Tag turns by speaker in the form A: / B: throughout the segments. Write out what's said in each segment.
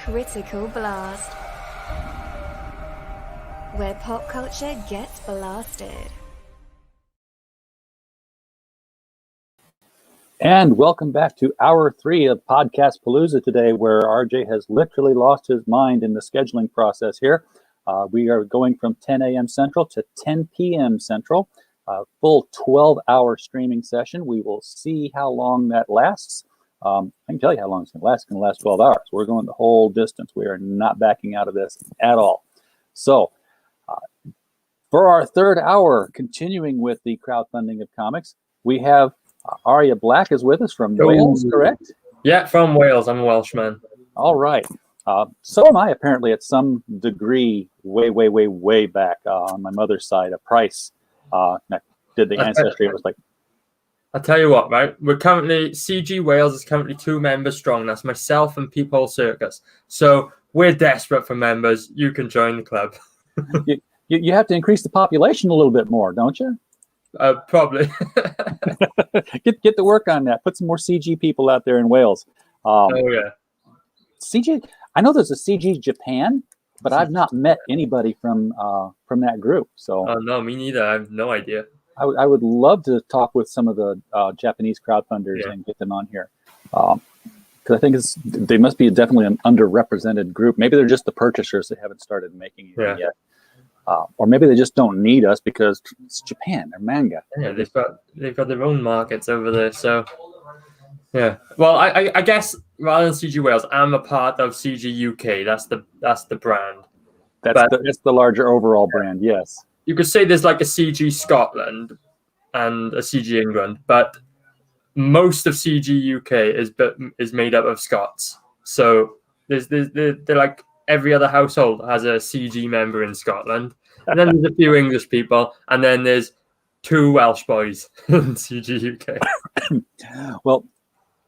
A: Critical Blast, where pop culture gets blasted.
B: And welcome back to Hour 3 of Podcast-palooza today, where RJ has literally lost his mind in the scheduling process here. We are going from 10 a.m. Central to 10 p.m. Central, full 12-hour streaming session. We will see how long that lasts. I can tell you how long it's going to last. It's going to last 12 hours. We're going the whole distance. We are not backing out of this at all. So, for our third hour, continuing with the crowdfunding of comics, we have Aria Black is with us from Wales, correct?
C: Yeah, from Wales. I'm a Welshman.
B: All right. So am I, apparently, at some degree, way back on my mother's side. A Price did the ancestry. It was like,
C: I'll tell you what, right? We're currently, CG Wales is currently 2 members strong. That's myself and Peephole Circus. So we're desperate for members. You can join the club.
B: you have to increase the population a little bit more, don't you?
C: Probably.
B: get to work on that. Put some more CG people out there in Wales.
C: Oh yeah.
B: CG. I know there's a CG Japan, but I've not met anybody from that group. So.
C: No, me neither. I have no idea.
B: I would love to talk with some of the Japanese crowdfunders and get them on here, because I think they must be definitely an underrepresented group. Maybe they're just the purchasers that haven't started making it yet. Or maybe they just don't need us because it's Japan. They're manga.
C: Yeah, they've got their own markets over there. So, yeah. Well, I guess rather than CG Wales, I'm a part of CG UK. That's the brand.
B: That's the larger overall brand. Yes.
C: You could say there's like a CG Scotland and a CG England, but most of CG UK is made up of Scots. So they're like every other household has a CG member in Scotland. And then there's a few English people, and then there's 2 Welsh boys in CG UK.
B: Well,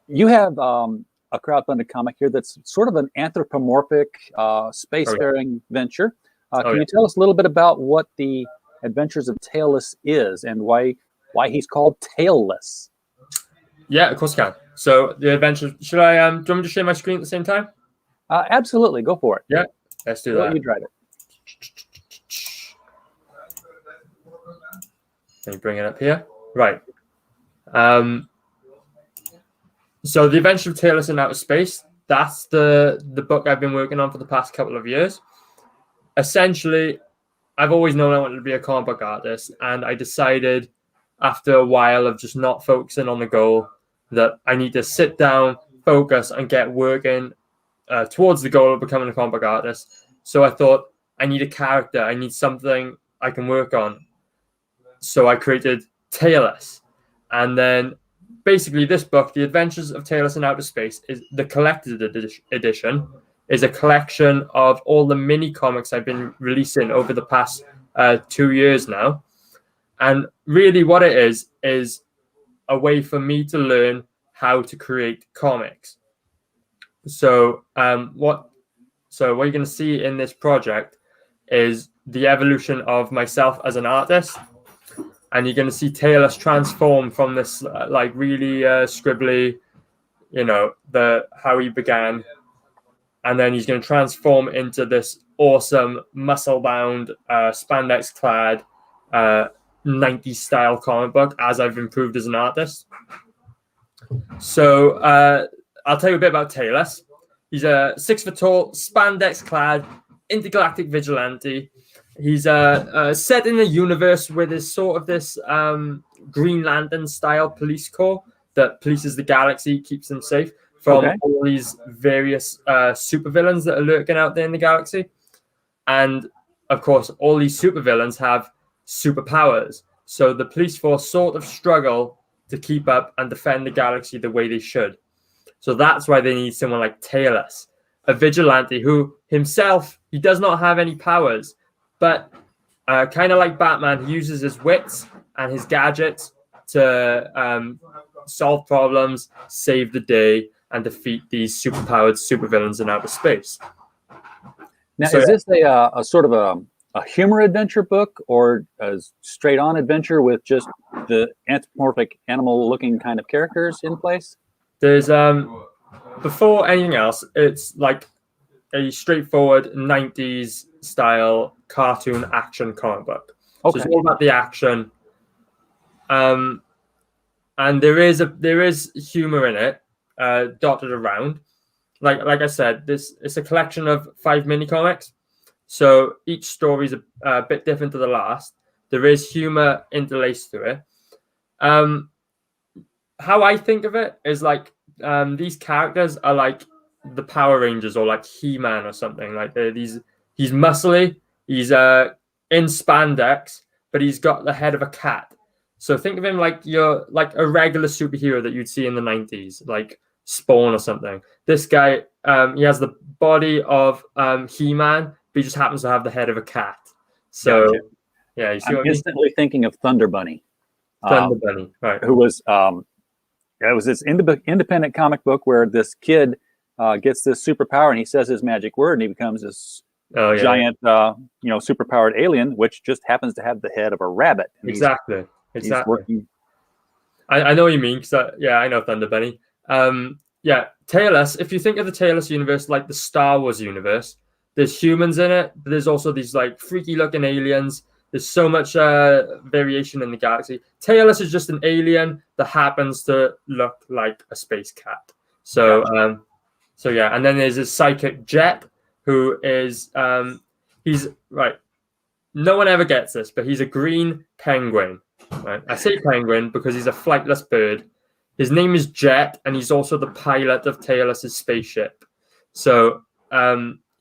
B: you have a crowdfunded comic here that's sort of an anthropomorphic spacefaring venture. Can you tell us a little bit about what the Adventures of Tailless is and why he's called Tailless?
C: Yeah, of course I can. So the adventure. Should I? Do you want me to share my screen at the same time?
B: Absolutely, go for it.
C: Yeah, let's do that.
B: You tried it.
C: Let me bring it up here. Right. So the Adventure of Tailless in Outer Space. That's the book I've been working on for the past couple of years. Essentially, I've always known I wanted to be a comic book artist, and I decided after a while of just not focusing on the goal that I need to sit down, focus, and get working towards the goal of becoming a comic book artist. So I thought, I need a character. I need something I can work on. So I created Tailless. And then basically this book, The Adventures of Tailless in Outer Space, is the collected edition. Is a collection of all the mini comics I've been releasing over the past 2 years now. And really what it is a way for me to learn how to create comics. So what you're going to see in this project is the evolution of myself as an artist. And you're going to see Tailless transform from this like really scribbly, how he began. And then he's going to transform into this awesome, muscle-bound, spandex-clad, 90s-style comic book as I've improved as an artist. So I'll tell you a bit about Tailless. He's a 6-foot-tall, spandex-clad, intergalactic vigilante. He's set in a universe where there's sort of this Green Lantern-style police corps that polices the galaxy, keeps them safe from all these various supervillains that are lurking out there in the galaxy. And, of course, all these supervillains have superpowers. So the police force sort of struggle to keep up and defend the galaxy the way they should. So that's why they need someone like Tailless, a vigilante who himself, he does not have any powers, but kind of like Batman, he uses his wits and his gadgets to solve problems, save the day, and defeat these superpowered supervillains in outer space.
B: Now, is this a sort of a humor adventure book or a straight-on adventure with just the anthropomorphic animal-looking kind of characters in place?
C: There's before anything else, it's like a straightforward 90s style cartoon action comic book. So it's all about the action. And there is humor in it, dotted around. Like I said, it's a collection of 5 mini comics. So each story is a bit different to the last. There is humor interlaced to it. How I think of it is like these characters are like the Power Rangers or like He-Man or something. Like he's muscly, he's in spandex, but he's got the head of a cat. So think of him like a regular superhero that you'd see in the 90s, like Spawn or something. This guy, he has the body of He-Man, but he just happens to have the head of a cat. So
B: Gotcha.
C: yeah, you see
B: I'm
C: what I mean?
B: instantly thinking of Thunder Bunny.
C: Thunder Bunny, right?
B: Who was it was this independent comic book where this kid gets this superpower and he says his magic word and he becomes this giant, superpowered alien, which just happens to have the head of a rabbit. And
C: exactly.
B: He's working.
C: I know what you mean because I know Thunder Bunny. Taylor. If you think of the Taylor universe like the Star Wars universe, there's humans in it, but there's also these like freaky looking aliens. There's so much variation in the galaxy. Taylor is just an alien that happens to look like a space cat. So, and then there's a psychic Jet who is he's right. No one ever gets this, but he's a green penguin. Right? I say penguin because he's a flightless bird. His name is Jet, and he's also the pilot of Taylor's spaceship. So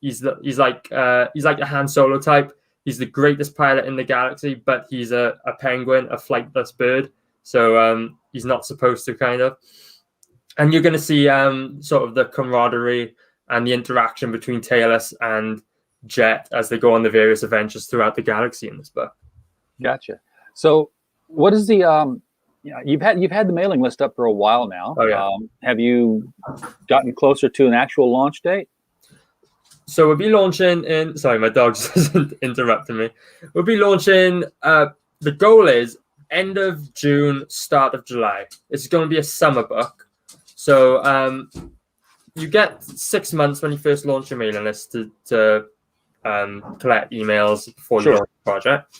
C: he's like a Han Solo type. He's the greatest pilot in the galaxy, but he's a penguin, a flightless bird. So he's not supposed to, kind of. And you're going to see sort of the camaraderie and the interaction between Taylor and Jet as they go on the various adventures throughout the galaxy in this book.
B: Gotcha. So what is the you've had the mailing list up for a while now.
C: Oh, yeah.
B: Have you gotten closer to an actual launch date?
C: So we'll be launching in. Sorry, my dog's interrupting me. We'll be launching. The goal is end of June, start of July. It's going to be a summer book. So you get 6 months when you first launch your mailing list to collect emails before you launch the project.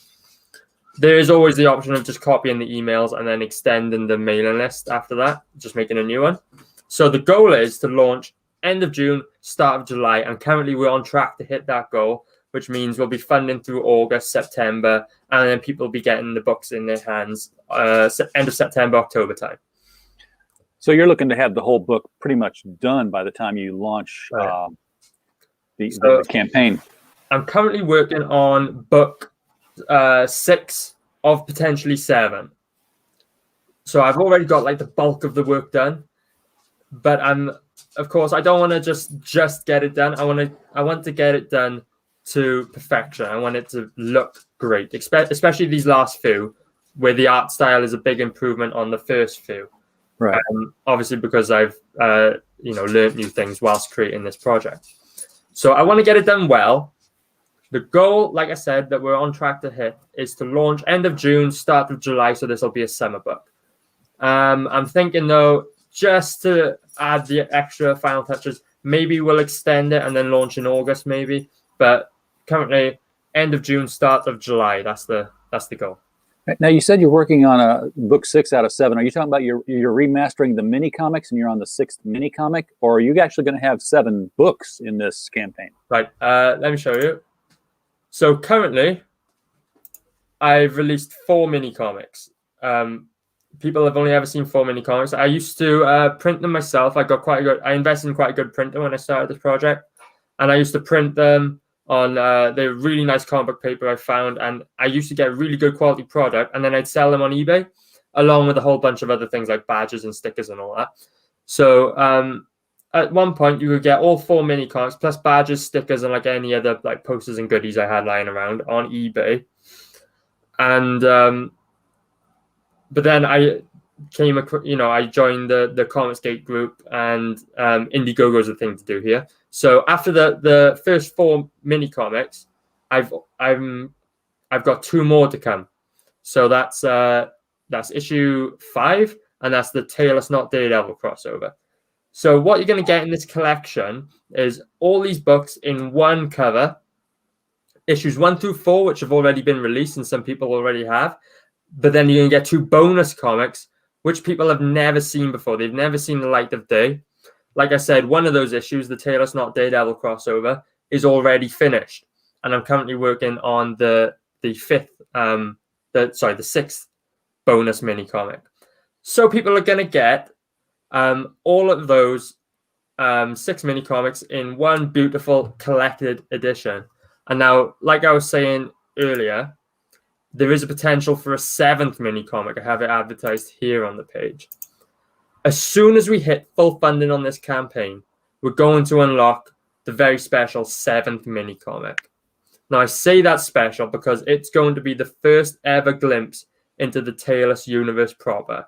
C: There is always the option of just copying the emails and then extending the mailing list after that, just making a new one. So the goal is to launch end of June, start of July, and currently we're on track to hit that goal, which means we'll be funding through August, September, and then people will be getting the books in their hands end of September, October time.
B: So you're looking to have the whole book pretty much done by the time you launch the campaign.
C: I'm currently working on book 6 of potentially 7. So I've already got like the bulk of the work done, but of course, I don't want to just get it done. I want to get it done to perfection. I want it to look great, especially these last few, where the art style is a big improvement on the first few.
B: Right.
C: Obviously, because I've learned new things whilst creating this project. So I want to get it done well. The goal, like I said, that we're on track to hit is to launch end of June, start of July. So this will be a summer book. I'm thinking though, just to add the extra final touches, maybe we'll extend it and then launch in August, maybe. But currently, end of June, start of July. That's the goal.
B: Now you said you're working on a book 6 out of 7. Are you talking about you're remastering the mini comics and you're on the 6th mini comic, or are you actually going to have 7 books in this campaign?
C: Right. Let me show you. So currently, I've released 4 mini comics. People have only ever seen 4 mini comics. I used to print them myself. I invested in quite a good printer when I started this project, and I used to print them on the really nice comic book paper I found, and I used to get a really good quality product, and then I'd sell them on eBay, along with a whole bunch of other things like badges and stickers and all that. So at one point, you could get all 4 mini comics plus badges, stickers, and like any other like posters and goodies I had lying around on eBay. And but then I I joined the Comicsgate group, and Indiegogo is the thing to do here. So after the first 4 mini comics, I've got 2 more to come. So that's issue 5, and that's the Taylor's Not Daredevil crossover. So what you're going to get in this collection is all these books in one cover, issues 1 through 4, which have already been released and some people already have. But then you're going to get 2 bonus comics, which people have never seen before. They've never seen the light of day. Like I said, one of those issues, the Talos Not Daredevil crossover, is already finished. And I'm currently working on the sixth bonus mini comic. So people are going to get all of those 6 mini comics in one beautiful collected edition. And now, like I was saying earlier, there is a potential for a 7th mini comic. I have it advertised here on the page. As soon as we hit full funding on this campaign, we're going to unlock the very special 7th mini comic. Now, I say that's special because it's going to be the first ever glimpse into the Talos universe proper.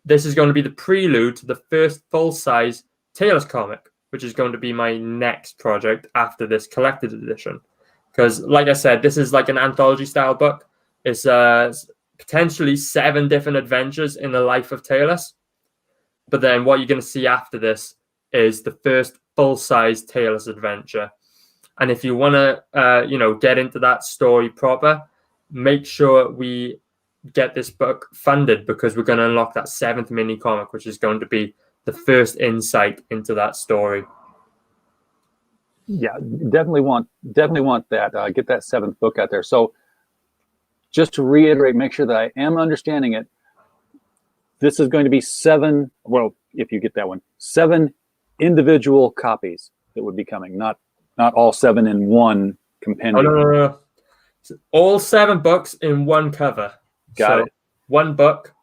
C: This is going to be the prelude to the first full-size Talos comic, which is going to be my next project after this collected edition. Because, like I said, this is like an anthology-style book. It's potentially 7 different adventures in the life of Talos. But then what you're going to see after this is the first full-size Talos adventure. And if you want to, get into that story proper, make sure we get this book funded, because we're going to unlock that 7th mini comic, which is going to be the first insight into that story.
B: Yeah, definitely want that. Get that 7th book out there. So just to reiterate, make sure that I am understanding it. This is going to be 7, well, if you get that one, 7 individual copies that would be coming, not all 7 in one compendium.
C: Oh, no. All 7 books in one cover.
B: Got it.
C: One book.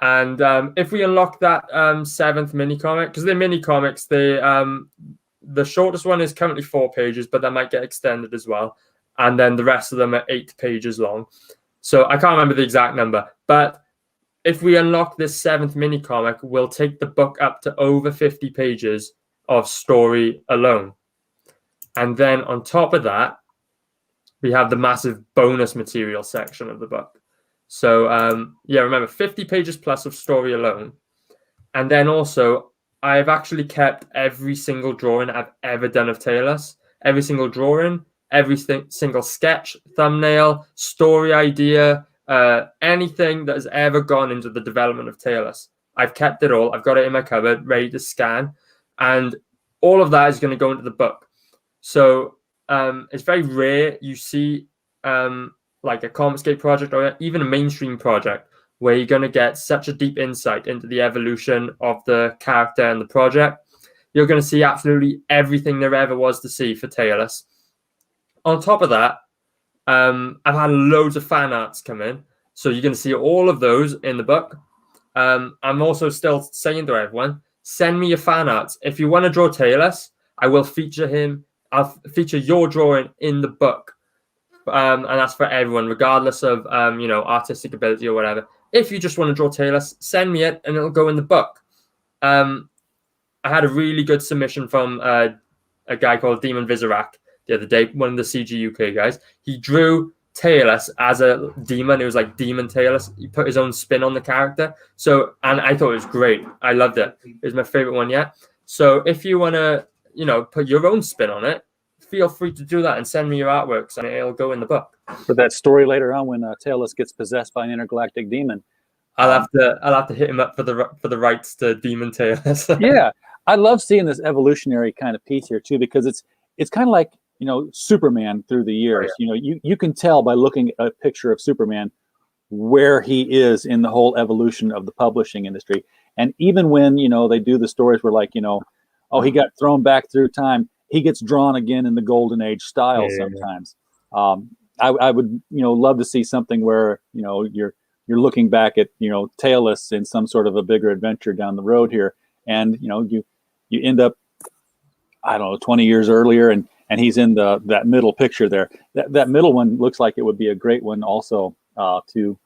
C: And if we unlock that 7th mini comic, because they're mini comics, the shortest one is currently 4 pages, but that might get extended as well. And then the rest of them are 8 pages long. So I can't remember the exact number. But if we unlock this 7th mini comic, we'll take the book up to over 50 pages of story alone. And then on top of that, we have the massive bonus material section of the book. So, remember, 50 pages plus of story alone. And then also, I've actually kept every single drawing I've ever done of Talos. Every single drawing, every single sketch, thumbnail, story idea, anything that has ever gone into the development of Talos. I've kept it all. I've got it in my cupboard, ready to scan. And all of that is going to go into the book. So it's very rare you see like a Comicscape project or even a mainstream project where you're going to get such a deep insight into the evolution of the character and the project. You're going to see absolutely everything there ever was to see for Talos. On top of that, I've had loads of fan arts come in. So you're going to see all of those in the book. I'm also still saying to everyone, send me your fan arts. If you want to draw Talos, I will feature him. I'll feature your drawing in the book. And that's for everyone, regardless of, artistic ability or whatever. If you just want to draw Talos, send me it and it'll go in the book. I had a really good submission from a guy called Demon Vizorak the other day, one of the CG UK guys. He drew Talos as a demon. It was like Demon Talos. He put his own spin on the character. So, and I thought it was great. I loved it. It was my favorite one yet. So if you want to, put your own spin on it, feel free to do that and send me your artworks and it'll go in the book.
B: For that story later on when Talos gets possessed by an intergalactic demon,
C: I'll have to hit him up for the rights to Demon Talos.
B: Yeah, I love seeing this evolutionary kind of piece here too, because it's kind of like Superman through the years.
C: Oh, yeah.
B: You can tell by looking at a picture of Superman where he is in the whole evolution of the publishing industry. And even when they do the stories where he got thrown back through time, he gets drawn again in the golden age style sometimes. I would love to see something where you're looking back at Talos in some sort of a bigger adventure down the road here, and you end up 20 years earlier, and he's in that middle picture there. That middle one looks like it would be a great one also to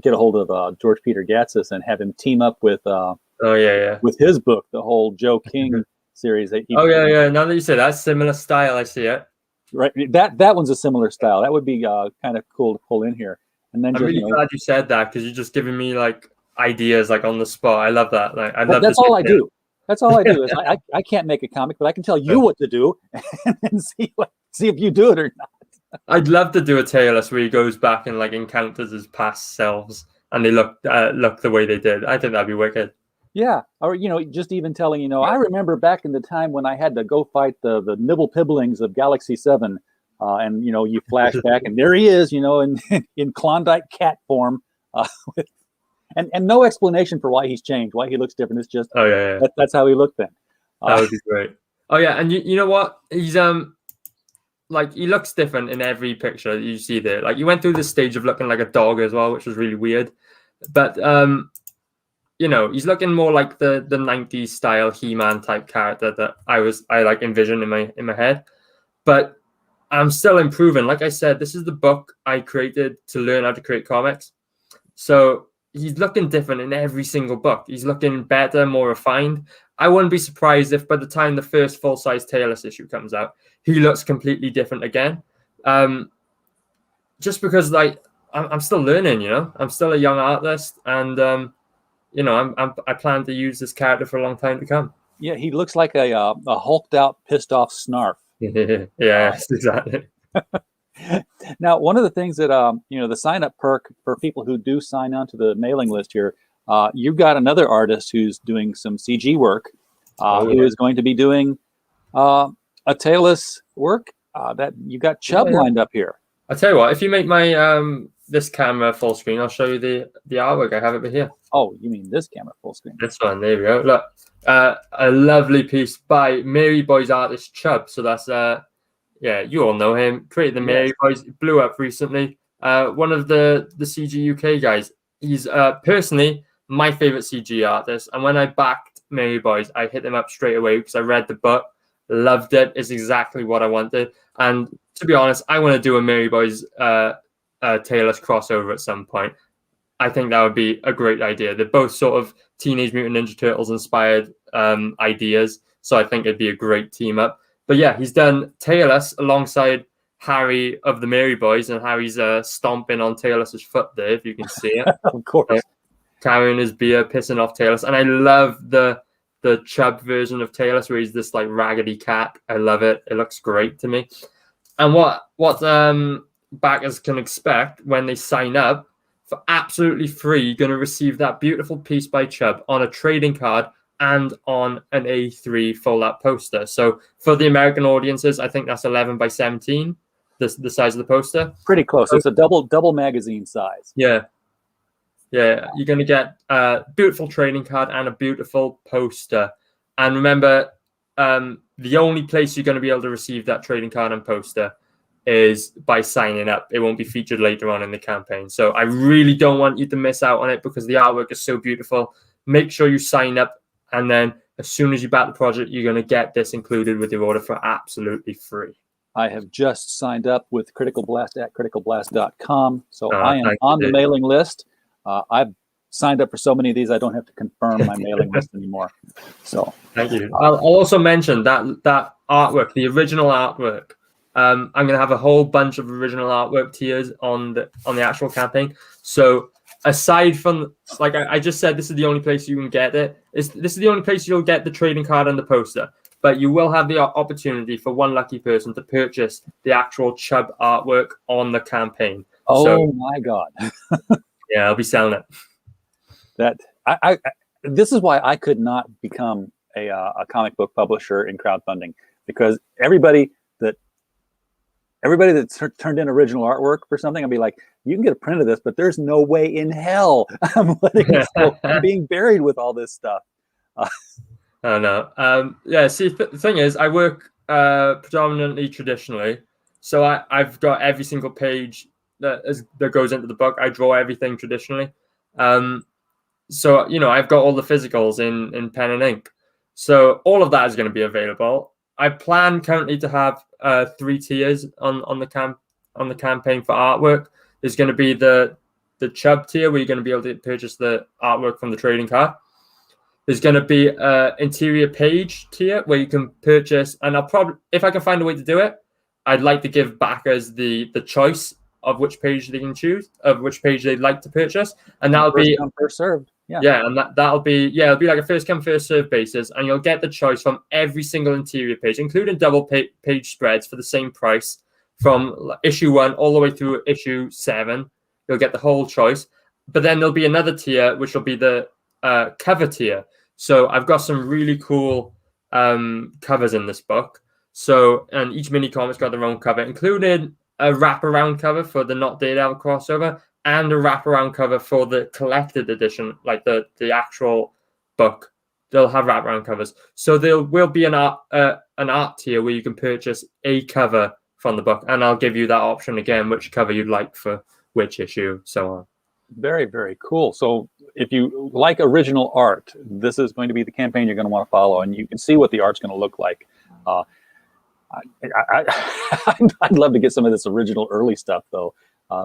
B: get a hold of George Peter Gatsis and have him team up with with his book, the whole Joe King series.
C: Now that you say that, similar style, I see it.
B: Right, that one's a similar style. That would be kind of cool to pull in here. And then
C: I'm really glad you said that, because you're just giving me like ideas like on the spot. I love that. That's all I do.
B: That's all I do. Is I can't make a comic, but I can tell you what to do and see if you do it or not.
C: I'd love to do a Taylor where he goes back and like encounters his past selves, and they look the way they did. I think that'd be wicked.
B: Yeah, or just even telling I remember back in the time when I had to go fight the nibble pibblings of Galaxy 7, and you flash back and there he is, in Klondike cat form, and no explanation for why he's changed, why he looks different. It's just that's how he looked then.
C: That would be great. Oh yeah, and you know what? He's like he looks different in every picture that you see there. Like you went through this stage of looking like a dog as well, which was really weird. But he's looking more like the 90s style He-Man type character that I like envisioned in my head. But I'm still improving. Like I said, this is the book I created to learn how to create comics. So he's looking different in every single book. He's looking better, more refined. I wouldn't be surprised if by the time the first full-size Taylor issue comes out, he looks completely different again. Just because like I'm still learning, I'm still a young artist, and I plan to use this character for a long time to come.
B: Yeah, he looks like a hulked out, pissed off Snarf.
C: Yes, exactly.
B: Now, one of the things that the sign up perk for people who do sign on to the mailing list here, you've got another artist who's doing some CG work, who is going to be doing a tailless work. That you got Chubb lined up here.
C: I'll tell you what, if you make my this camera full screen, I'll show you the artwork. I have it here.
B: Oh, you mean this camera full screen?
C: This one, there we go. Look, a lovely piece by Mary Boys artist Chubb. So that's you all know him. Created the Mary Boys, blew up recently. One of the CG UK guys. He's personally my favorite CG artist. And when I backed Mary Boys, I hit him up straight away because I read the book, loved it. It's exactly what I wanted. And to be honest, I want to do a Mary Boys Taylor's crossover at some point. I think that would be a great idea. They're both sort of Teenage Mutant Ninja Turtles inspired ideas. So I think it'd be a great team up. But yeah, he's done Taylor's alongside Harry of the Mary Boys, and Harry's stomping on Taylor's foot there, if you can see it.
B: Of course.
C: Carrying his beer, pissing off Taylor's. And I love the Chubb version of Taylor's where he's this like raggedy cat. I love it. It looks great to me. And what backers can expect when they sign up, for absolutely free, you're going to receive that beautiful piece by Chubb on a trading card and on an A3 fold-out poster. So for the American audiences, I think that's 11 by 17, the size of the poster.
B: Pretty close. It's a double magazine size.
C: Yeah. Yeah, you're going to get a beautiful trading card and a beautiful poster. And remember, the only place you're going to be able to receive that trading card and poster is by signing up. It won't be featured later on in the campaign. So I really don't want you to miss out on it because the artwork is so beautiful. Make sure you sign up, and then as soon as you back the project, you're going to get this included with your order for absolutely free.
B: I have just signed up with Critical Blast at criticalblast.com. So I am on the mailing list. I've signed up for so many of these, I don't have to confirm my mailing list anymore. So
C: thank you. I'll also mention that artwork, the original artwork. I'm going to have a whole bunch of original artwork tiers on the actual campaign. So aside from, like I just said, this is the only place you can get it. This is the only place you'll get the trading card and the poster. But you will have the opportunity for one lucky person to purchase the actual Chubb artwork on the campaign.
B: Oh my God.
C: Yeah, I'll be selling it.
B: That this is why I could not become a comic book publisher in crowdfunding, because everybody that turned in original artwork for something, I'd be like, you can get a print of this, but there's no way in hell I'm letting it go. I'm being buried with all this stuff.
C: I don't know. Yeah, see, the thing is, I work predominantly traditionally. So I've got every single page that goes into the book. I draw everything traditionally. So, I've got all the physicals in pen and ink. So all of that is going to be available. I plan currently to have 3 tiers on the campaign for artwork. There's going to be the Chubb tier where you're going to be able to purchase the artwork from the trading card. There's going to be an interior page tier where you can purchase, and I'll probably, if I can find a way to do it, I'd like to give backers the choice of which page they can choose, of which page they'd like to purchase, and that'll be
B: first come, first served.
C: Yeah, and that'll be it'll be like a first come first serve basis, and you'll get the choice from every single interior page, including double page spreads for the same price from issue 1 all the way through issue 7. You'll get the whole choice, but then there'll be another tier which will be the cover tier. So I've got some really cool covers in this book. So, and each mini comic's got their own cover, including a wraparound cover for the Not Daredevil crossover, and a wraparound cover for the collected edition, like the actual book. They'll have wraparound covers. So there will be an art tier where you can purchase a cover from the book, and I'll give you that option again, which cover you'd like for which issue, so on.
B: Very, very cool. So if you like original art, this is going to be the campaign you're going to want to follow, and you can see what the art's going to look like. I'd love to get some of this original early stuff, though.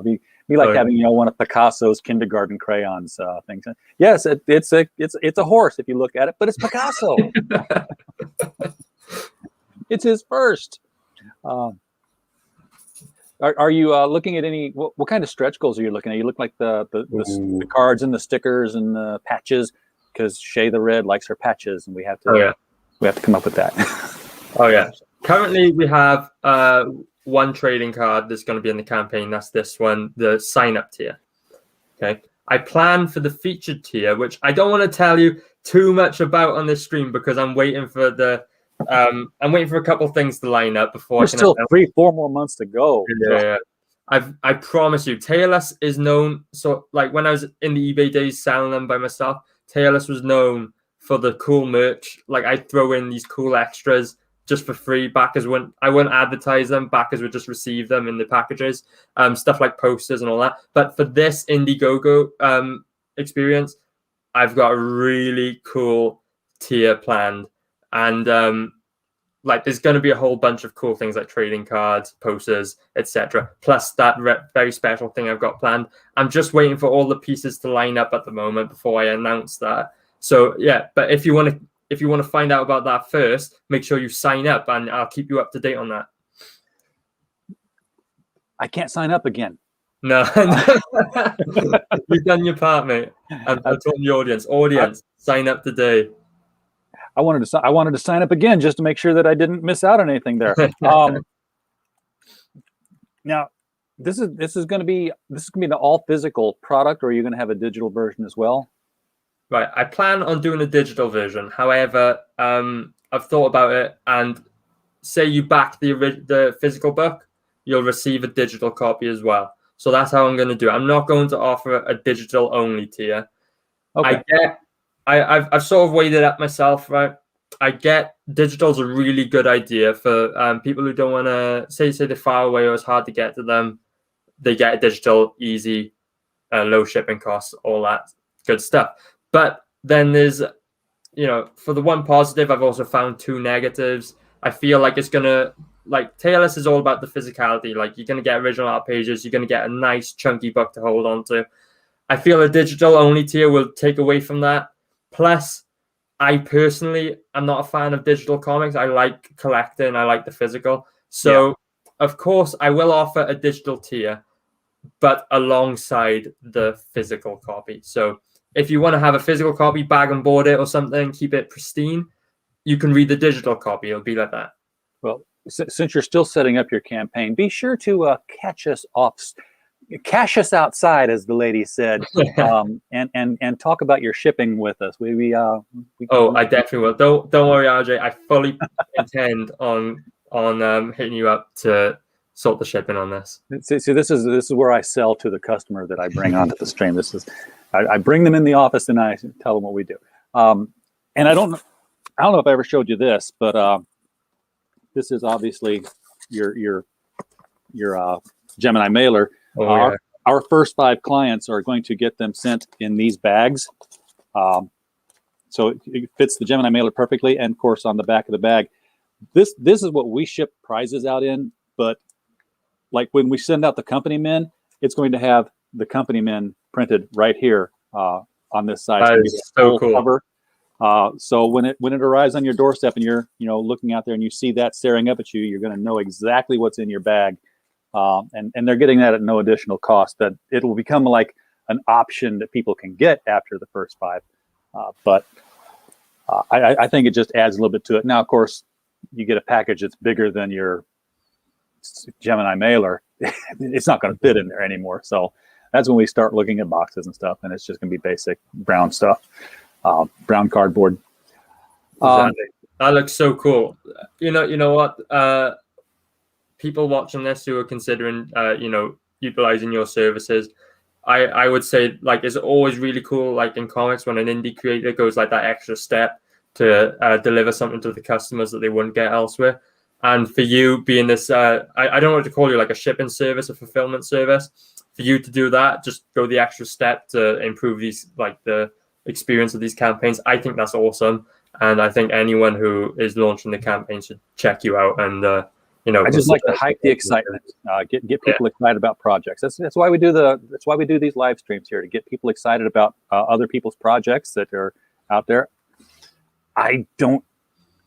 B: Be like having one of Picasso's kindergarten crayons things. Yes, it's a horse if you look at it, but it's Picasso. It's his first. Are you looking at any? What kind of stretch goals are you looking at? You look like the cards and the stickers and the patches, because Shay the Red likes her patches, and we have to come up with that.
C: Oh yeah. Currently, we have one trading card that's going to be in the campaign. That's this one, the sign-up tier. Okay. I plan for the featured tier, which I don't want to tell you too much about on this stream because I'm waiting for a couple of things to line up before.
B: There's still 3-4 more months to go.
C: Yeah. I promise you, Tailless is known. So, like when I was in the eBay days selling them by myself, Tailless was known for the cool merch. Like I throw in these cool extras just for free. Backers I wouldn't advertise them. Backers would just receive them in the packages. Stuff like posters and all that. But for this Indiegogo experience, I've got a really cool tier planned, and like there's going to be a whole bunch of cool things like trading cards, posters, etc. Plus that very special thing I've got planned. I'm just waiting for all the pieces to line up at the moment before I announce that. So yeah, but if you want to find out about that first, make sure you sign up, and I'll keep you up to date on that.
B: I can't sign up again.
C: No, you've done your part, mate. I'm talking the audience. Sign up today.
B: I wanted to sign up again just to make sure that I didn't miss out on anything there. Now, this is going to be the all physical product, or are you going to have a digital version as well?
C: Right, I plan on doing a digital version. However, I've thought about it, and say you back the physical book, you'll receive a digital copy as well. So that's how I'm going to do it. I'm not going to offer a digital only tier. Okay. I've sort of weighed it up myself, right? I get digital's a really good idea for people who don't want to say they're far away or it's hard to get to them. They get a digital, easy, low shipping costs, all that good stuff. But then there's, for the one positive, I've also found 2 negatives. I feel like it's going to, like, Tailless is all about the physicality. Like, you're going to get original art pages. You're going to get a nice, chunky book to hold on to. I feel a digital-only tier will take away from that. Plus, I personally am not a fan of digital comics. I like collecting. I like the physical. So, Of course, I will offer a digital tier, but alongside the physical copy. So, if you want to have a physical copy, bag and board it or something, keep it pristine, you can read the digital copy. It'll be like that.
B: Well, since you're still setting up your campaign, be sure to cash us outside, as the lady said, and talk about your shipping with us.
C: I definitely will. Don't worry, RJ. I fully intend on hitting you up to sort the shipping on this.
B: See, this is where I sell to the customer that I bring onto the stream. I bring them in the office and I tell them what we do. And I don't know if I ever showed you this, but this is obviously your Gemini mailer. Our first 5 clients are going to get them sent in these bags. So it fits the Gemini mailer perfectly. And of course, on the back of the bag, this is what we ship prizes out in. But like when we send out the company men, it's going to have the company men printed right here on this side.
C: That is so cool. Cover.
B: So when it arrives on your doorstep and you're looking out there and you see that staring up at you, you're going to know exactly what's in your bag. And they're getting that at no additional cost. That it will become like an option that people can get after the first 5. But I think it just adds a little bit to it. Now, of course, you get a package that's bigger than your Gemini mailer. It's not going to fit in there anymore. So that's when we start looking at boxes and stuff, and it's just going to be basic brown stuff, brown cardboard.
C: Exactly. That looks so cool. You know what? People watching this who are considering, utilizing your services, I would say, like, it's always really cool, like in comics, when an indie creator goes like that extra step to deliver something to the customers that they wouldn't get elsewhere. And for you being this, I don't know what to call you, like a shipping service, a fulfillment service, for you to do that, just go the extra step to improve these, like the experience of these campaigns. I think that's awesome. And I think anyone who is launching the campaign should check you out. And, I just like to hype the excitement,
B: get people excited about projects. That's why we do these live streams here, to get people excited about other people's projects that are out there. I don't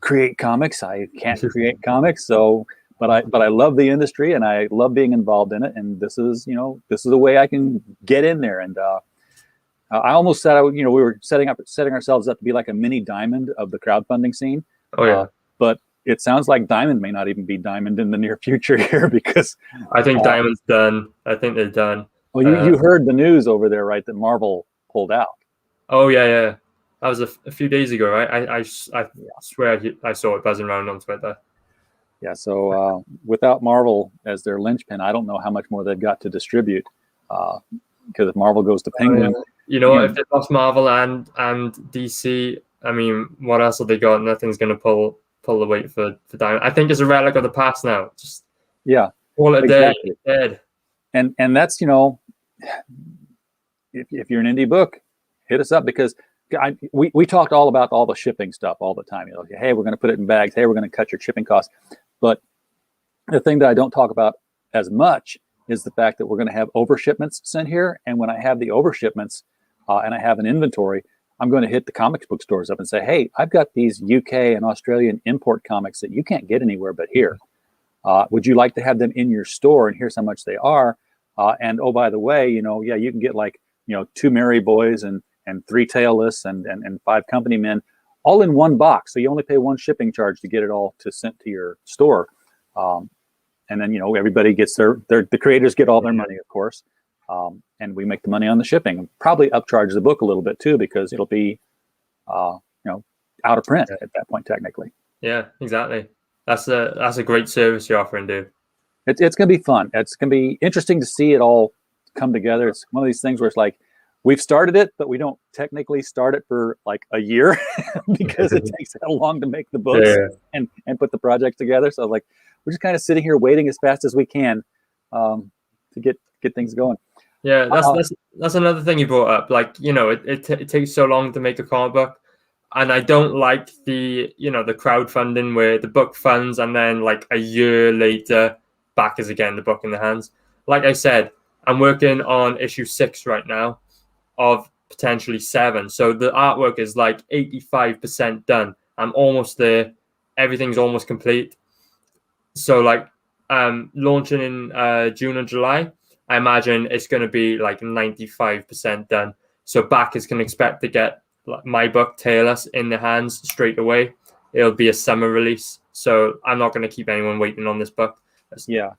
B: create comics. I can't create comics. So, but I love the industry and I love being involved in it. And this is a way I can get in there. And I almost said, we were setting ourselves up to be like a mini Diamond of the crowdfunding scene.
C: Oh yeah.
B: But it sounds like Diamond may not even be Diamond in the near future here, because
C: I think Diamond's done. I think they're done.
B: Well, you heard the news over there, right? That Marvel pulled out.
C: Oh yeah. That was a few days ago, right? I swear I saw it buzzing around on Twitter.
B: Yeah. So without Marvel as their linchpin, I don't know how much more they've got to distribute. Because if Marvel goes to Penguin,
C: if they lost Marvel and DC, I mean, what else have they got? Nothing's going to pull the weight for Diamond. I think it's a relic of the past now. Just call it exactly. Dead.
B: And that's if you're an indie book, hit us up, because we talked all about all the shipping stuff all the time. Hey, we're going to put it in bags. Hey, we're going to cut your shipping costs. But the thing that I don't talk about as much is the fact that we're going to have overshipments sent here. And when I have the overshipments and I have an inventory, I'm going to hit the comics book stores up and say, hey, I've got these UK and Australian import comics that you can't get anywhere but here. Would you like to have them in your store? And here's how much they are. And oh, by the way, you can get like, 2 Merry Boys and 3 Tailless and 5 Company Men all in one box. So you only pay one shipping charge to get it all sent to your store. And then, everybody gets the creators get all their money, of course. And we make the money on the shipping, and probably upcharge the book a little bit too, because it'll be, out of print at that point, technically.
C: Yeah, exactly. That's a great service you're offering, dude.
B: It's going to be fun. It's going to be interesting to see it all come together. It's one of these things where it's like, we've started it, but we don't technically start it for like a year because it takes that long to make the books and put the project together. So like, we're just kind of sitting here waiting as fast as we can to get things going.
C: Yeah, that's another thing you brought up. Like, it takes so long to make a comic book, and I don't like the crowdfunding where the book funds and then like a year later back is again the book in the hands. Like I said, I'm working on issue 6 right now of potentially 7. So the artwork is like 85% done. I'm almost there. Everything's almost complete. So like launching in June or July, I imagine it's going to be like 95% done. So backers can expect to get my book, Tailless, in the hands straight away. It'll be a summer release. So I'm not going to keep anyone waiting on this book.
B: Yeah.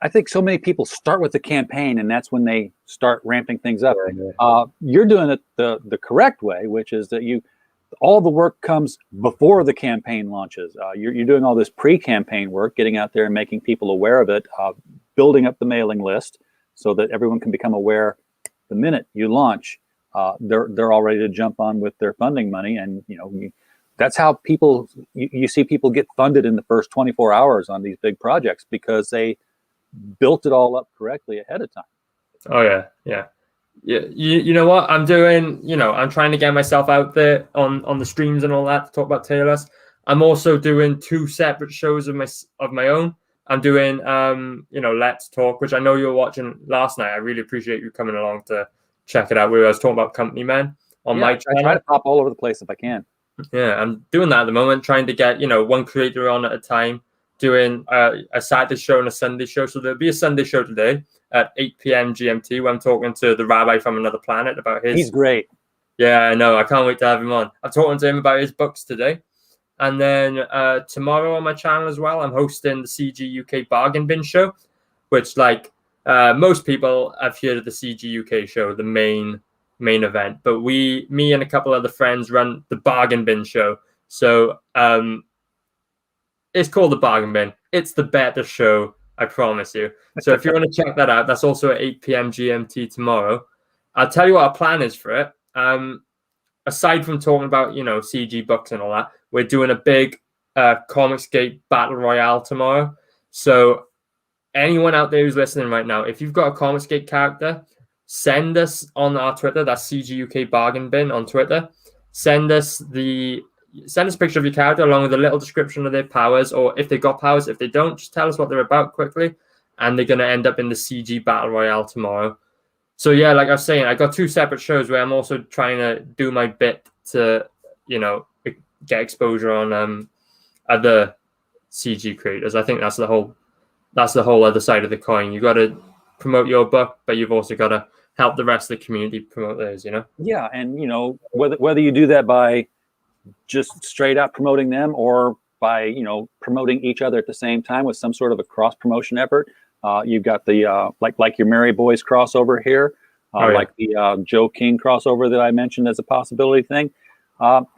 B: I think so many people start with the campaign, and that's when they start ramping things up. You're doing it the correct way, which is that all the work comes before the campaign launches. You're doing all this pre-campaign work, getting out there and making people aware of it, building up the mailing list so that everyone can become aware the minute you launch. They're all ready to jump on with their funding money, and that's how you see people get funded in the first 24 hours on these big projects, because they built it all up correctly ahead of time.
C: Oh yeah. You know what I'm doing? I'm trying to get myself out there on the streams and all that to talk about Tailless. I'm also doing 2 separate shows of my own. I'm doing Let's Talk, which I know you were watching last night. I really appreciate you coming along to check it out. Where I was talking about Company Men on my channel.
B: I try to pop all over the place if I can.
C: Yeah, I'm doing that at the moment, trying to get one creator on at a time, doing a Saturday show and a Sunday show. So there'll be a Sunday show today at 8 p.m. GMT where I'm talking to the rabbi from another planet about his.
B: He's great.
C: Yeah, I know. I can't wait to have him on. I'm talking to him about his books today. And then tomorrow on my channel as well, I'm hosting the CG UK Bargain Bin Show, which most people have heard of the CG UK show, the main event. But me and a couple other friends run the Bargain Bin Show. So it's called the Bargain Bin. It's the better show, I promise you. So if you want to check that out, that's also at 8 p.m. GMT tomorrow. I'll tell you what our plan is for it. Aside from talking about, CG books and all that, we're doing a big Comicsgate Battle Royale tomorrow. So anyone out there who's listening right now, if you've got a Comicsgate character, send us on our Twitter. That's CG UK Bargain Bin on Twitter. Send us a picture of your character along with a little description of their powers, or if they got powers. If they don't, just tell us what they're about quickly, and they're going to end up in the CG Battle Royale tomorrow. So yeah, like I was saying, I got 2 separate shows where I'm also trying to do my bit to, get exposure on other CG creators. I think that's the whole other side of the coin. You got to promote your book, but you've also got to help the rest of the community promote theirs.
B: Yeah, and whether you do that by just straight up promoting them or by promoting each other at the same time with some sort of a cross promotion effort. You've got the like your Merry Boys crossover here, like the Joe King crossover that I mentioned as a possibility thing.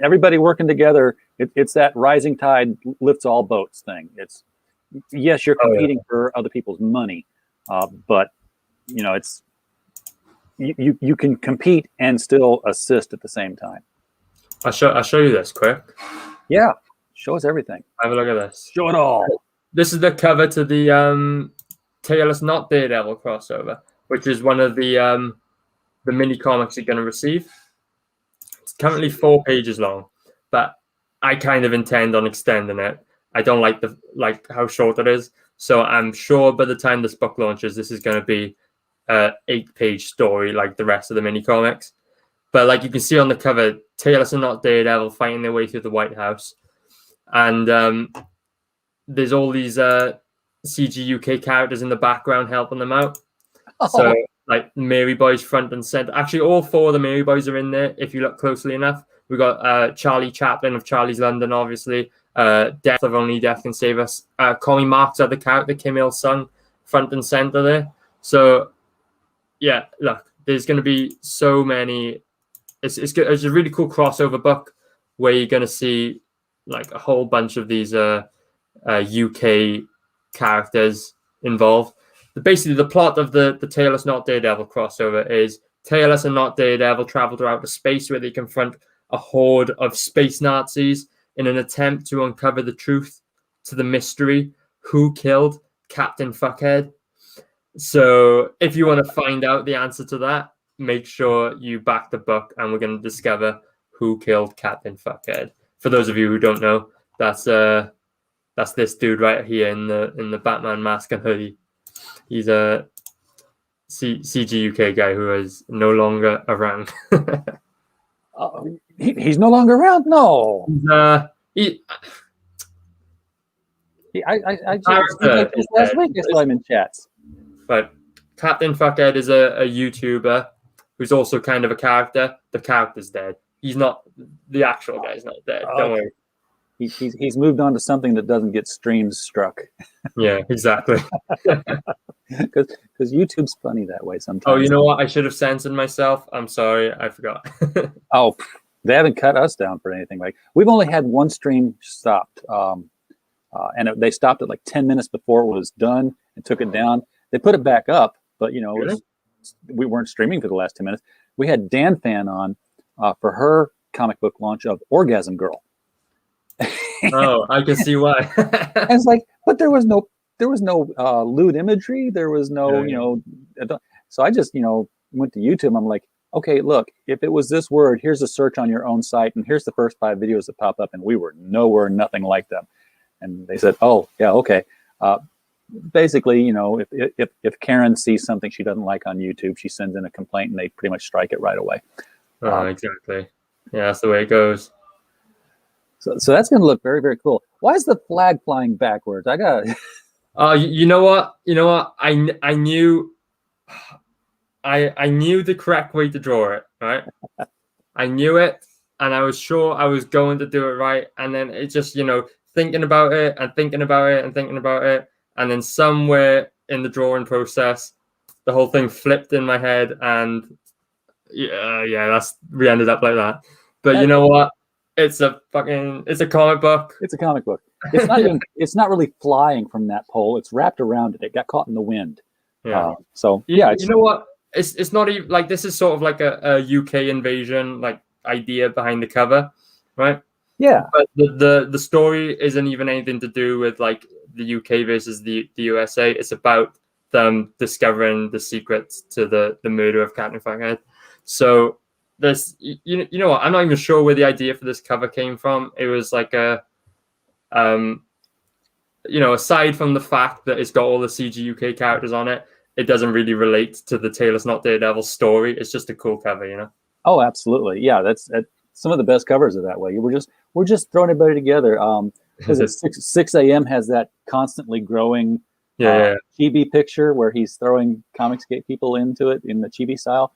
B: Everybody working together. It's that rising tide lifts all boats thing. It's yes, you're competing for other people's money, but it's you can compete and still assist at the same time.
C: I'll show you this quick.
B: Yeah, show us everything.
C: Have a look at this.
B: Show it all.
C: This is the cover to the Taylor's Not Daredevil crossover, which is one of the mini comics you're going to receive. It's currently 4 pages long, but I kind of intend on extending it. I don't like how short it is, so I'm sure by the time this book launches, this is going to be an 8-page story like the rest of the mini comics. But like you can see on the cover, Taylor's Not Daredevil fighting their way through the White House, and there's all these CG UK characters in the background helping them out. Oh. So like Mary Boys front and center. Actually, all 4 of the Mary Boys are in there if you look closely enough. We got Charlie Chaplin of Charlie's London, obviously. Death of Only Death Can Save Us. Connie Mark's other character, Kim Il-sung, front and center there. So yeah, look, there's going to be so many. It's a really cool crossover book where you're going to see like a whole bunch of these UK characters involved. Basically, the plot of the Taylor's Not Daredevil crossover is Taylor's and Not Daredevil travel to outer space where they confront a horde of space Nazis in an attempt to uncover the truth to the mystery who killed Captain Fuckhead. So if you want to find out the answer to that, make sure you back the book, and we're going to discover who killed Captain Fuckhead. For those of you who don't know, that's this dude right here in the Batman mask and hoodie. He's a CG UK guy who is no longer around.
B: He's no longer around. No.
C: I
B: just last week I saw him in chats.
C: But Captain Fuckhead is a YouTuber who's also kind of a character. The character's dead. He's not the actual guy's not dead. Don't worry.
B: He's moved on to something that doesn't get streams struck.
C: Yeah, exactly.
B: Because YouTube's funny that way sometimes.
C: Oh, you know what? I should have censored myself. I'm sorry. I forgot.
B: Oh, they haven't cut us down for anything. Like we've only had one stream stopped, and they stopped it like 10 minutes before it was done and took it down. They put it back up, but
C: Really?
B: We weren't streaming for the last 10 minutes. We had Dan Fan on for her comic book launch of Orgasm Girl.
C: Oh, I can see why.
B: And it's like, but there was no lewd imagery. There was no, so I just, went to YouTube. I'm like, okay, look, if it was this word, here's a search on your own site, and here's the first 5 videos that pop up, and we were nowhere, nothing like them. And they said, oh, yeah, okay. Basically, if Karen sees something she doesn't like on YouTube, she sends in a complaint, and they pretty much strike it right away.
C: Exactly. Yeah, that's the way it goes.
B: So that's going to look very, very cool. Why is the flag flying backwards? I got.
C: You know what? I knew the correct way to draw it. Right. I knew it, and I was sure I was going to do it right. And then it just, thinking about it and thinking about it and thinking about it, and then somewhere in the drawing process, the whole thing flipped in my head, and we ended up like that. But you know what? It's a comic book.
B: It's a comic book. It's not even. It's not really flying from that pole. It's wrapped around it. It got caught in the wind.
C: Yeah.
B: You
C: know what? It's not even like, this is sort of like a UK invasion like idea behind the cover, right?
B: Yeah.
C: But the story isn't even anything to do with like the UK versus the USA. It's about them discovering the secrets to the murder of Captain Fuckhead. So this, you know what? I'm not even sure where the idea for this cover came from. It was like aside from the fact that it's got all the CG UK characters on it, it doesn't really relate to the Taylor's Not Daredevil story. It's just a cool cover,
B: Oh, absolutely. Yeah, that's some of the best covers are that way. We're just throwing everybody together. Because it's 6 a.m. has that constantly growing chibi picture where he's throwing Comicsgate people into it in the chibi style.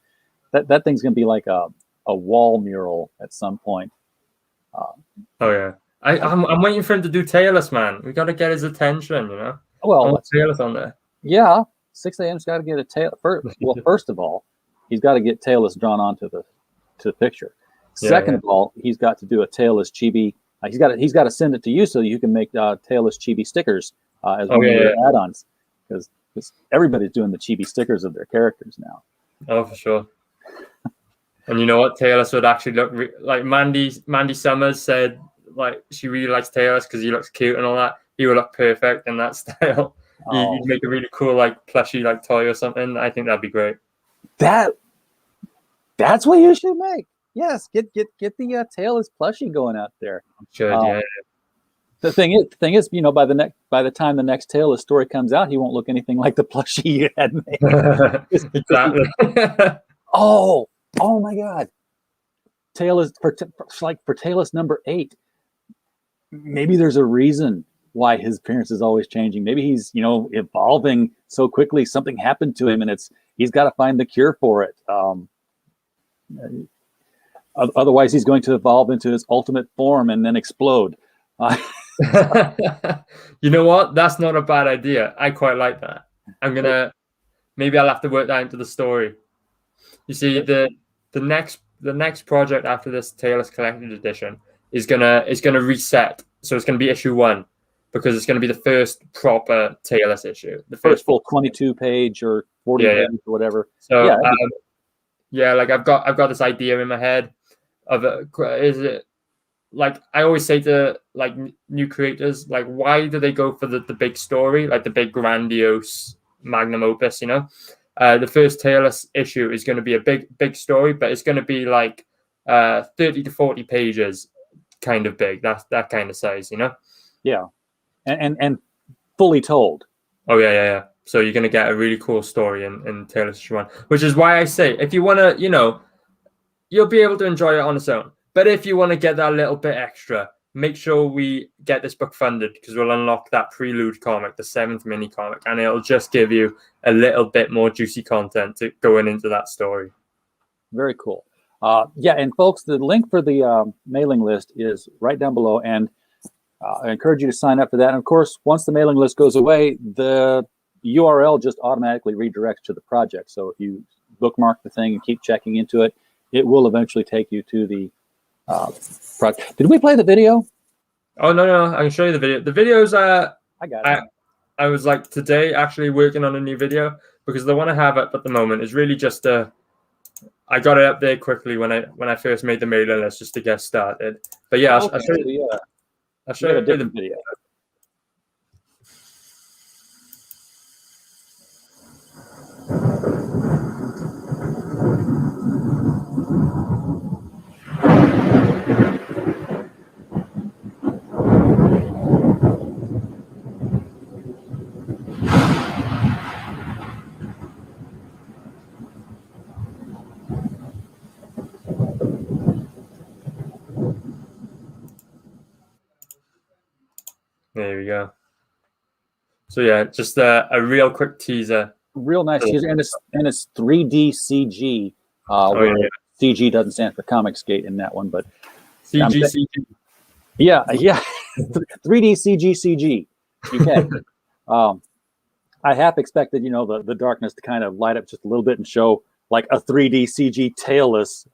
B: That thing's gonna be like a wall mural at some point.
C: I'm waiting for him to do Taylor's, man. We got to get his attention,
B: Well,
C: Taylor's on there.
B: Yeah, 6 a.m.'s got to get a tail. First of all, he's got to get Taylor's drawn onto the picture. Second of all, he's got to do a Taylor's chibi. He's got to send it to you so you can make Taylor's chibi stickers as one of your add-ons, because everybody's doing the chibi stickers of their characters now.
C: Oh, for sure. And you know what? Taylor's would actually look like Mandy Summers said, like, she really likes Taylor's because he looks cute and all that. He would look perfect in that style. You'd make a really cool like plushie like toy or something. I think that'd be great.
B: That's what you should make. Yes, get the Taylor's plushie going out there.
C: Should yeah.
B: The thing is, by the time the next Taylor's story comes out, he won't look anything like the plushie you had made.
C: Exactly.
B: Oh my God! Taylor's for Taylor's number 8. Maybe there's a reason why his appearance is always changing. Maybe he's evolving so quickly. Something happened to him, and he's got to find the cure for it. Otherwise, he's going to evolve into his ultimate form and then explode.
C: You know what? That's not a bad idea. I quite like that. Maybe I'll have to work that into the story. You see, the next project after this Taylor's Collected Edition is gonna reset. So it's gonna be issue 1, because it's gonna be the first proper Taylor's issue. The first
B: full 22-page or 40 page or whatever.
C: So like I've got this idea in my head of is it like I always say to like new creators, like, why do they go for the big story, like the big grandiose magnum opus? The first Taylor's issue is going to be a big story, but it's going to be like 30 to 40 pages, kind of big. That's that kind of size,
B: Yeah, and fully told.
C: Oh yeah. So you're going to get a really cool story in Taylor's issue 1, which is why I say, if you want to, you'll be able to enjoy it on its own. But if you want to get that little bit extra, make sure we get this book funded, because we'll unlock that prelude comic, the 7th mini comic, and it'll just give you a little bit more juicy content going into that story.
B: Very cool. And folks, the link for the mailing list is right down below, and I encourage you to sign up for that. And of course, once the mailing list goes away, the URL just automatically redirects to the project. So if you bookmark the thing and keep checking into it, it will eventually take you to the project. Did we play the video?
C: Oh no, I can show you the video. The videos
B: I got it.
C: I was like today actually working on a new video, because the one I have up at the moment is really just I got it up there quickly when I first made the mailing list just to get started. But yeah, I'll show you. I'll show you a different video. There we go. So yeah, just a real quick teaser.
B: Real nice teaser, and it's 3D CG.
C: Yeah.
B: CG doesn't stand for Comicsgate in that one, but
C: CG.
B: Yeah, 3D CG. Okay. I half expected, the darkness to kind of light up just a little bit and show like a 3D CG tailless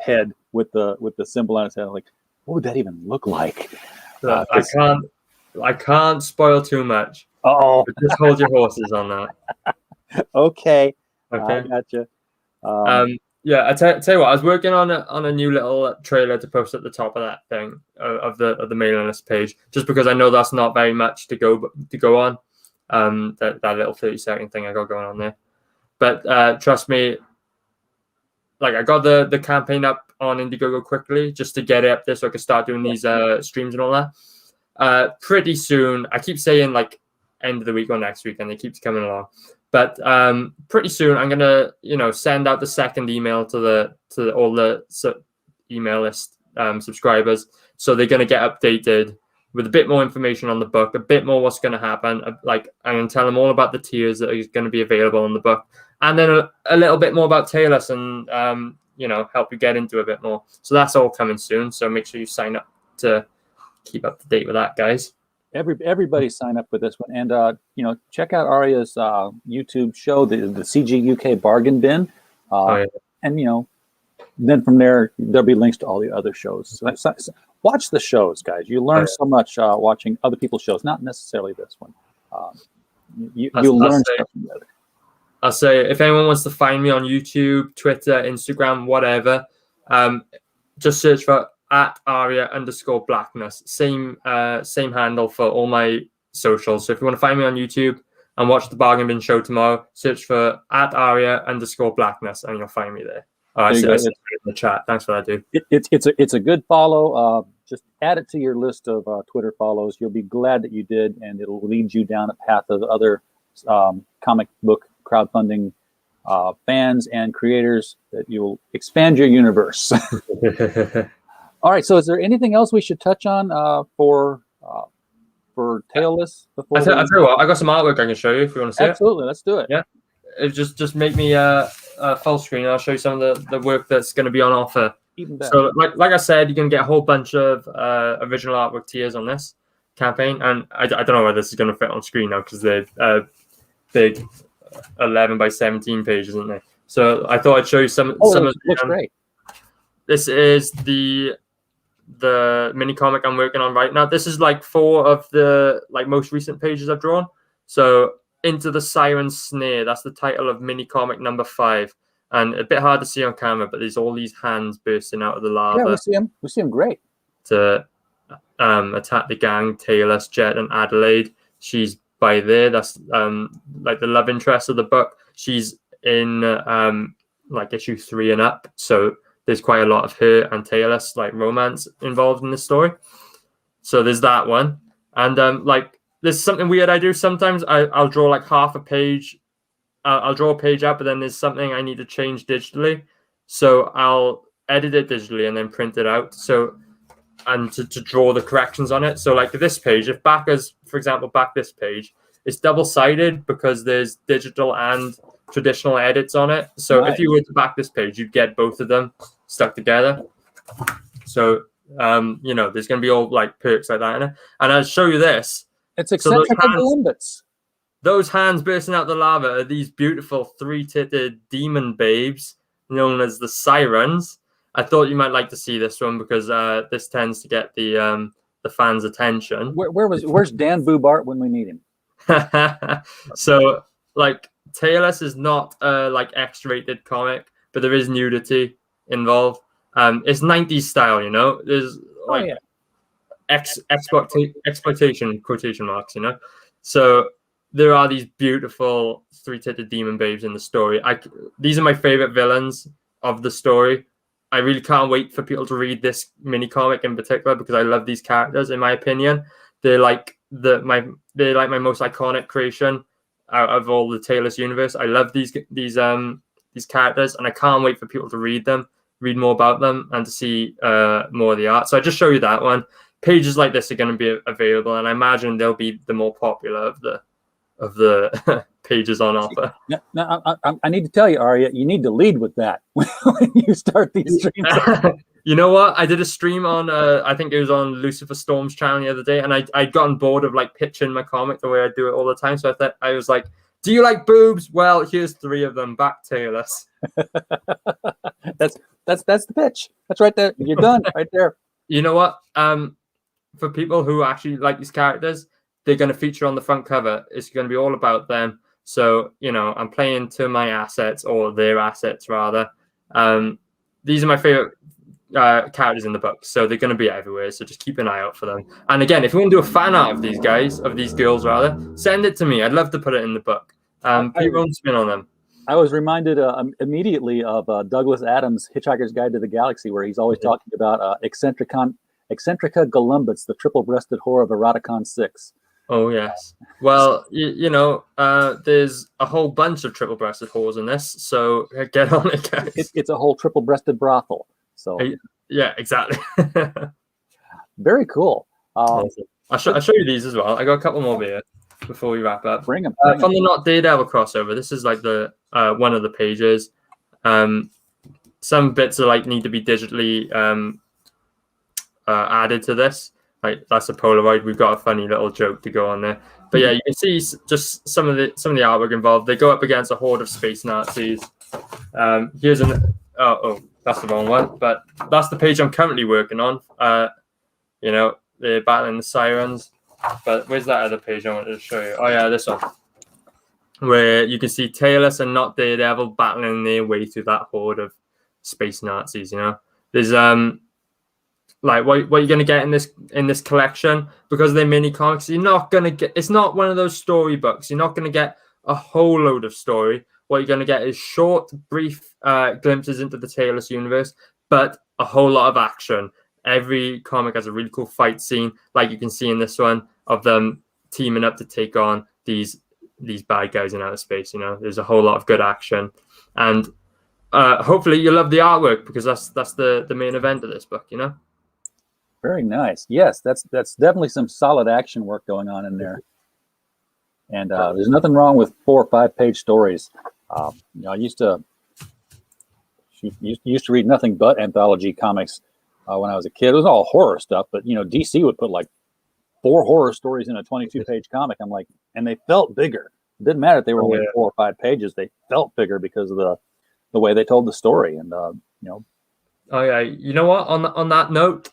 B: head with the symbol on its head. Like, what would that even look like?
C: I can't spoil too much.
B: Oh,
C: just hold your horses on that.
B: Okay. I gotcha.
C: Yeah, I tell you what, I was working on a new little trailer to post at the top of that thing of the mailing list page, just because I know that's not very much to go on. That little 30-second thing I got going on there, but trust me, like I got the campaign up on Indiegogo quickly just to get it up there so I could start doing these streams and all that. Pretty soon, I keep saying like end of the week or next week, and it keeps coming along. But pretty soon, I'm gonna send out the second email to all the email list subscribers, so they're gonna get updated with a bit more information on the book, a bit more what's gonna happen. Like I'm gonna tell them all about the tiers that are gonna be available in the book, and then a little bit more about Taylor's and help you get into a bit more. So that's all coming soon. So make sure you sign up to keep up to date with that, guys.
B: Everybody sign up for this one, and check out Aria's YouTube show, the CG UK Bargain Bin, and then from there there'll be links to all the other shows. So watch the shows, guys. You learn so much watching other people's shows, not necessarily this one. You learn stuff from the other.
C: I'll say if anyone wants to find me on YouTube, Twitter, Instagram, whatever, just search for @Aria_blackness. Same handle for all my socials. So if you want to find me on YouTube and watch the Bargain Bin show tomorrow, search for @Aria_blackness and you'll find me there. I see it in the chat. Thanks for that, dude.
B: It's a good follow. Just add it to your list of Twitter follows. You'll be glad that you did, and it'll lead you down a path of other comic book crowdfunding fans and creators that you'll expand your universe. All right. So, is there anything else we should touch on for Tailless? Before I
C: tell you what, I got some artwork I can show you if you want to see it.
B: Absolutely, let's do it.
C: Yeah, just make me a full screen. And I'll show you some of the work that's going to be on offer.
B: Even better.
C: So, like I said, you're going to get a whole bunch of original artwork tiers on this campaign, and I don't know whether this is going to fit on screen now because they're big 11 by 17 pages, isn't they? So I thought I'd show you some.
B: Oh, it looks great.
C: This is the mini comic I'm working on right now. This is like 4 of the most recent pages I've drawn. So Into the Siren Snare, that's the title of mini comic number 5, and a bit hard to see on camera, but there's all these hands bursting out of the lava.
B: Yeah, we see him great.
C: To attack the gang, Taylor's, Jet, and Adelaide. She's by there. That's like the love interest of the book. She's in issue 3 and up. So there's quite a lot of her and Taylor's romance involved in this story. So there's that one. And there's something weird I do sometimes. I'll draw half a page. I'll draw a page out, but then there's something I need to change digitally. So I'll edit it digitally and then print it out. So and to draw the corrections on it. So this page, if for example, back this page, it's double-sided because there's digital and traditional edits on it. So If you were to back this page, you'd get both of them stuck together. So there's going to be all perks like that in it. And I'll show you this.
B: It's eccentric and limbits.
C: Those hands bursting out the lava are these beautiful 3-titted demon babes known as the Sirens. I thought you might like to see this one because this tends to get the fans' attention.
B: Where's Dan Boobart when we need him?
C: So Taylor's is not a X-rated comic, but there is nudity involved. It's 90s style, There's exploitation quotation marks, So there are these beautiful 3-titted demon babes in the story. These are my favorite villains of the story. I really can't wait for people to read this mini comic in particular because I love these characters. In my opinion, they're my most iconic creation out of all the Taylor's universe. I love these characters, and I can't wait for people to read them, read more about them, and to see more of the art. So I just show you that one. pages like this are going to be available, and I imagine they'll be the more popular of the pages on offer.
B: Now, I need to tell you, Aria, you need to lead with that when you start these streams.
C: You know what? I did a stream on, I think it was on Lucifer Storm's channel the other day, and I'd gotten bored of like pitching my comic the way I do it all the time. So I was like, do you like boobs? Well, here's 3 of them. Back tailless.
B: That's the pitch. That's right there. You're done right there.
C: You know what? For people who actually like these characters, they're going to feature on the front cover. It's going to be all about them. So, you know, I'm playing to my assets, or their assets rather. These are my favorite characters in the book, so they're going to be everywhere. So just keep an eye out for them. And again, if you want to do a fan art of these guys, of these girls rather, send it to me. I'd love to put it in the book. Put your own spin on them.
B: I was reminded immediately of Douglas Adams' Hitchhiker's Guide to the Galaxy, where he's always talking about Eccentrica Golumbus, the triple-breasted whore of Eroticon 6.
C: Oh, yes. Well, you know, there's a whole bunch of triple-breasted whores in this, so get on it, guys.
B: It's a whole triple-breasted brothel. So
C: yeah, exactly.
B: Very cool.
C: Awesome. I'll show you these as well. I got a couple more here before we wrap up.
B: Bring them.
C: From the Not Daredevil crossover, this is like the one of the pages. Some bits are like need to be digitally added to this. Like that's a Polaroid. We've got a funny little joke to go on there. But yeah, you can see just some of the artwork involved. They go up against a horde of space Nazis. Here's an that's the wrong one, but that's the page I'm currently working on. You know, they're battling the sirens. But where's that other page I wanted to show you? Oh yeah, this one, where you can see Tailless and Not Daredevil battling their way through that horde of space Nazis. You know, there's like what you're gonna get in this collection, because they're mini comics. You're not gonna get. It's not one of those storybooks. You're not gonna get a whole load of story. What you're gonna get is short, brief glimpses into the Tailless universe, but a whole lot of action. Every comic has a really cool fight scene, like you can see in this one, of them teaming up to take on these bad guys in outer space. You know, there's a whole lot of good action, and hopefully you love the artwork, because that's the main event of this book. You know.
B: Very nice. Yes, that's definitely some solid action work going on in there. And there's nothing wrong with 4 or 5 page stories. You know, I used to read nothing but anthology comics when I was a kid. It was all horror stuff, but you know, DC would put like 4 horror stories in a 22 page comic. I'm like, and they felt bigger. It didn't matter if they were only 4 or 5 pages. They felt bigger because of the way they told the story. And you know.
C: Oh yeah, you know what? On that note,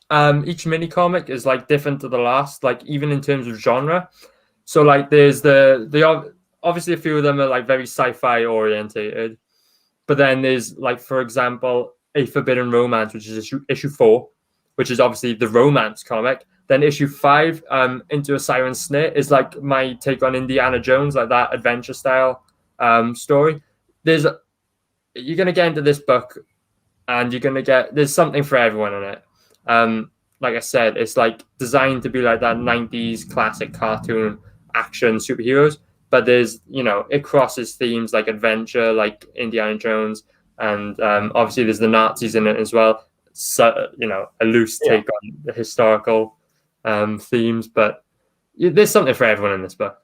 C: each mini comic is like different to the last, like even in terms of genre. So like there's the obviously a few of them are like very sci-fi orientated, but then there's like, for example, A Forbidden Romance, which is issue 4, which is obviously the romance comic. Then issue 5, Into a Siren's Snare, is like my take on Indiana Jones, like that adventure style story. You're gonna get into this book, and there's something for everyone in it. Like I said, it's like designed to be like that 90s classic cartoon action superheroes, but there's, you know, it crosses themes like adventure, like Indiana Jones, and obviously there's the Nazis in it as well. So, you know, a loose take on the historical themes, but there's something for everyone in this book.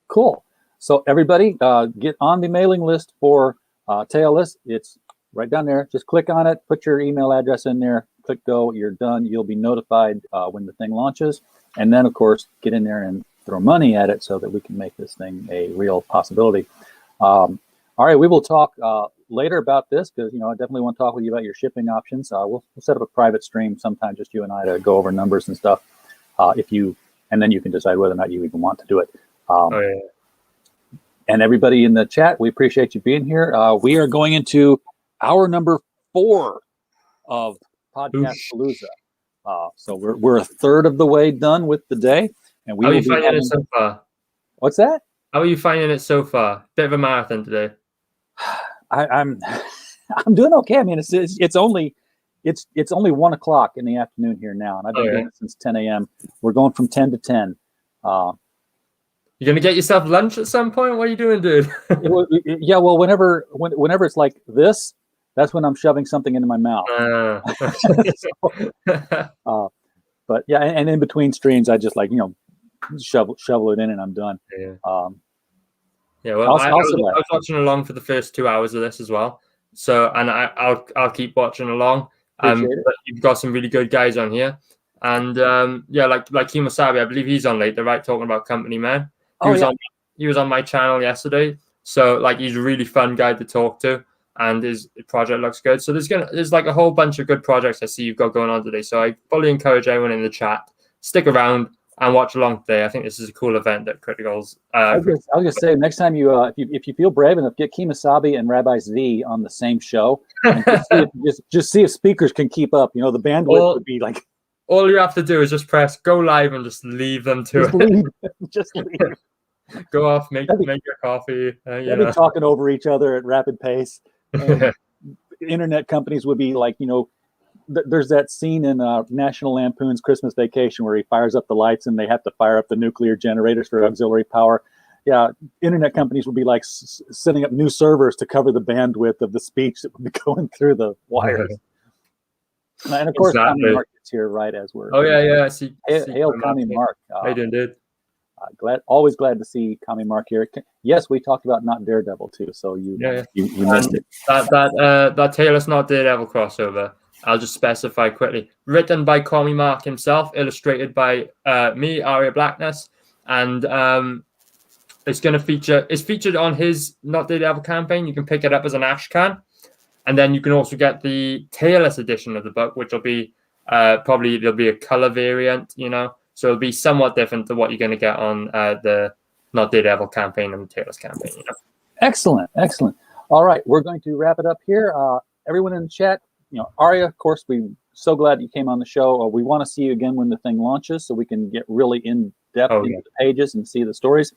B: Cool. So everybody get on the mailing list for Tailless. It's right down there. Just click on it, put your email address in there, click go, you're done. You'll be notified when the thing launches. And then, of course, get in there and throw money at it so that we can make this thing a real possibility. All right, we will talk later about this, because, you know, I definitely want to talk with you about your shipping options. We'll set up a private stream sometime, just you and I, to go over numbers and stuff. And then you can decide whether or not you even want to do it. And everybody in the chat, we appreciate you being here. We are going into hour number 4 of Podcast-palooza. So we're a third of the way done with the day, and we.
C: How are you finding it so far?
B: What's that?
C: How are you finding it so far? Bit of a marathon today.
B: I'm doing okay. I mean, it's only 1 o'clock in the afternoon here now, and I've been doing it since 10 a.m. We're going from 10 to 10.
C: You're gonna get yourself lunch at some point? What are you doing, dude?
B: Yeah, well, whenever it's like this, that's when I'm shoving something into my mouth. But yeah, and in between streams, I just like, shovel it in and I'm done.
C: Yeah.
B: Yeah,
C: Well, I was watching along for the first 2 hours of this as well. So, and I'll keep watching along.
B: Appreciate it.
C: But you've got some really good guys on here, and like Kimosabi, I believe he's on later, right? Talking about Company Man. He was on my channel yesterday. So like he's a really fun guy to talk to, and his project looks good. So there's like a whole bunch of good projects I see you've got going on today. So I fully encourage everyone in the chat, stick around and watch along today. I think this is a cool event that Critical's.
B: I was gonna say, next time if you feel brave enough, get Kemosabe and Rabbi Z on the same show, and just see if speakers can keep up. The bandwidth would be like.
C: All you have to do is just press go live and just leave them to
B: it. Just leave.
C: Go off, make your coffee.
B: They'll be talking over each other at rapid pace. And internet companies would be like, there's that scene in National Lampoon's Christmas Vacation where he fires up the lights and they have to fire up the nuclear generators for auxiliary power. Yeah, internet companies would be like setting up new servers to cover the bandwidth of the speech that would be going through the wires. And of course, Tommy Mark is here right as we're.
C: Oh yeah. I see.
B: Hail, Tommy Mark.
C: How you doing, dude?
B: Always glad to see Tommy Mark here. Yes, we talked about Not Daredevil too, so you missed it.
C: That Taylor's Not Daredevil crossover. I'll just specify quickly. Written by Tommy Mark himself, illustrated by me, Aria Blackness, and it's featured on his Not Daredevil campaign. You can pick it up as an ash can, and then you can also get the tailless edition of the book, which will be probably there'll be a color variant, so it'll be somewhat different to what you're going to get on the Not Daredevil campaign and the tailless campaign.
B: Excellent. All right, we're going to wrap it up here. Everyone in the chat. Aria, of course, we're so glad you came on the show. We want to see you again when the thing launches so we can get really in-depth into the pages and see the stories.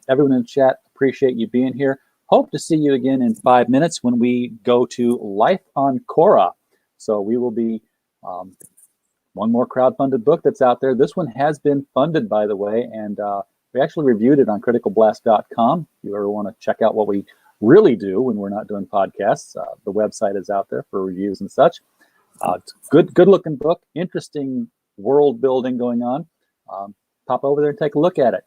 B: Everyone in the chat, appreciate you being here. Hope to see you again in 5 minutes when we go to Life on Korra. So we will be one more crowdfunded book that's out there. This one has been funded, by the way, and we actually reviewed it on criticalblast.com. If you ever want to check out what we really do when we're not doing podcasts, the website is out there for reviews and such. It's good looking book, interesting world building going on. Pop over there and take a look at it.